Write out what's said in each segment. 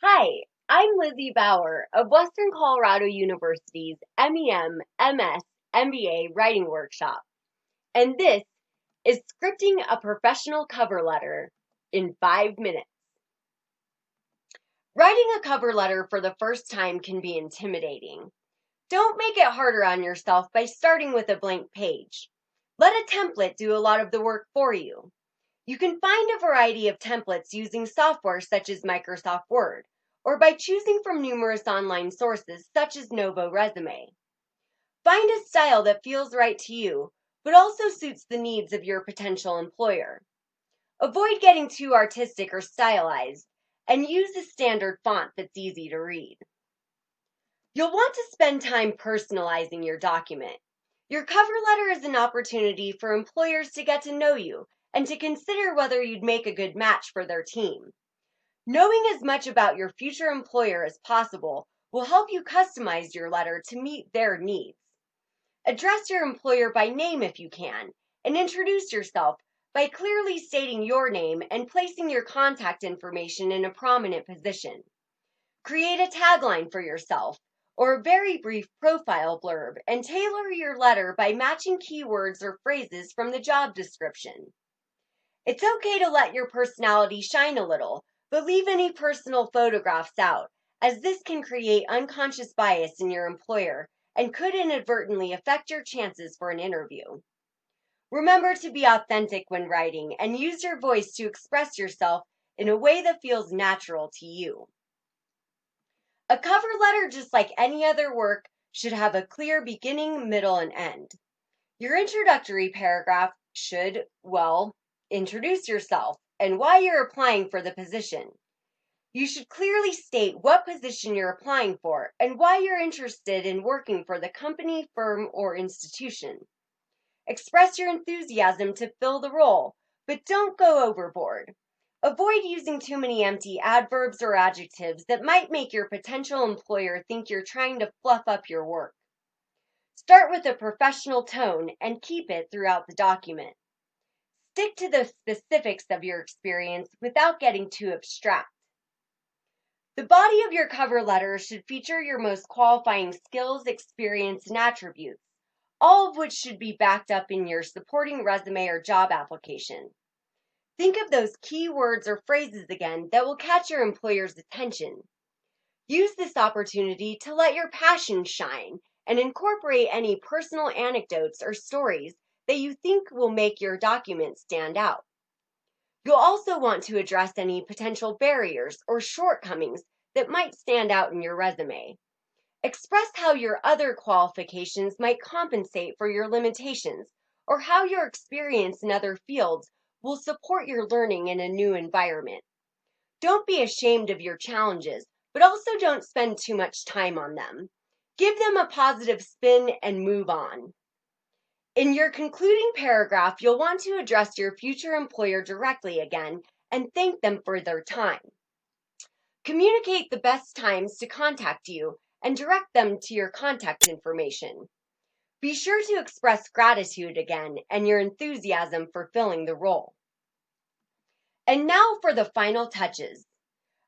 Hi, I'm Lizzie Bauer of Western Colorado University's MEM, MS, MBA Writing Workshop, and this is Scripting a Professional Cover Letter in 5 minutes. Writing a cover letter for the first time can be intimidating. Don't make it harder on yourself by starting with a blank page. Let a template do a lot of the work for you. You can find a variety of templates using software such as Microsoft Word, or by choosing from numerous online sources such as Novo Resume. Find a style that feels right to you, but also suits the needs of your potential employer. Avoid getting too artistic or stylized, and use a standard font that's easy to read. You'll want to spend time personalizing your document. Your cover letter is an opportunity for employers to get to know you and to consider whether you'd make a good match for their team. Knowing as much about your future employer as possible will help you customize your letter to meet their needs. Address your employer by name if you can, and introduce yourself by clearly stating your name and placing your contact information in a prominent position. Create a tagline for yourself or a very brief profile blurb and tailor your letter by matching keywords or phrases from the job description. It's okay to let your personality shine a little, but leave any personal photographs out, as this can create unconscious bias in your employer and could inadvertently affect your chances for an interview. Remember to be authentic when writing and use your voice to express yourself in a way that feels natural to you. A cover letter, just like any other work, should have a clear beginning, middle, and end. Your introductory paragraph should, introduce yourself and why you're applying for the position. You should clearly state what position you're applying for and why you're interested in working for the company, firm, or institution. Express your enthusiasm to fill the role, but don't go overboard. Avoid using too many empty adverbs or adjectives that might make your potential employer think you're trying to fluff up your work. Start with a professional tone and keep it throughout the document. Stick to the specifics of your experience without getting too abstract. The body of your cover letter should feature your most qualifying skills, experience, and attributes, all of which should be backed up in your supporting resume or job application. Think of those key words or phrases again that will catch your employer's attention. Use this opportunity to let your passion shine and incorporate any personal anecdotes or stories that you think will make your document stand out. You'll also want to address any potential barriers or shortcomings that might stand out in your resume. Express how your other qualifications might compensate for your limitations, or how your experience in other fields will support your learning in a new environment. Don't be ashamed of your challenges, but also don't spend too much time on them. Give them a positive spin and move on. In your concluding paragraph, you'll want to address your future employer directly again and thank them for their time. Communicate the best times to contact you and direct them to your contact information. Be sure to express gratitude again and your enthusiasm for filling the role. And now for the final touches.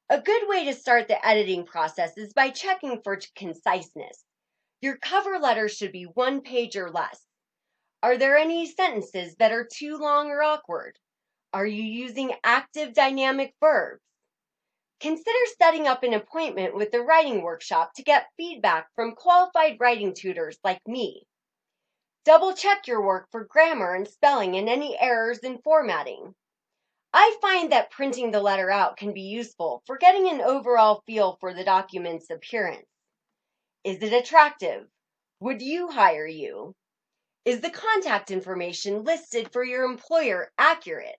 A good way to start the editing process is by checking for conciseness. Your cover letter should be 1 page or less. Are there any sentences that are too long or awkward? Are you using active dynamic verbs? Consider setting up an appointment with the writing workshop to get feedback from qualified writing tutors like me. Double check your work for grammar and spelling and any errors in formatting. I find that printing the letter out can be useful for getting an overall feel for the document's appearance. Is it attractive? Would you hire you? Is the contact information listed for your employer accurate?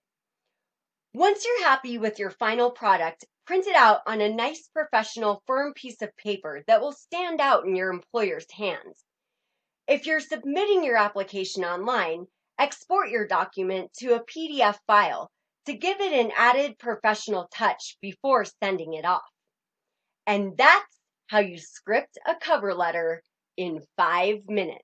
Once you're happy with your final product, print it out on a nice professional firm piece of paper that will stand out in your employer's hands. If you're submitting your application online, export your document to a PDF file to give it an added professional touch before sending it off. And that's how you script a cover letter in 5 minutes.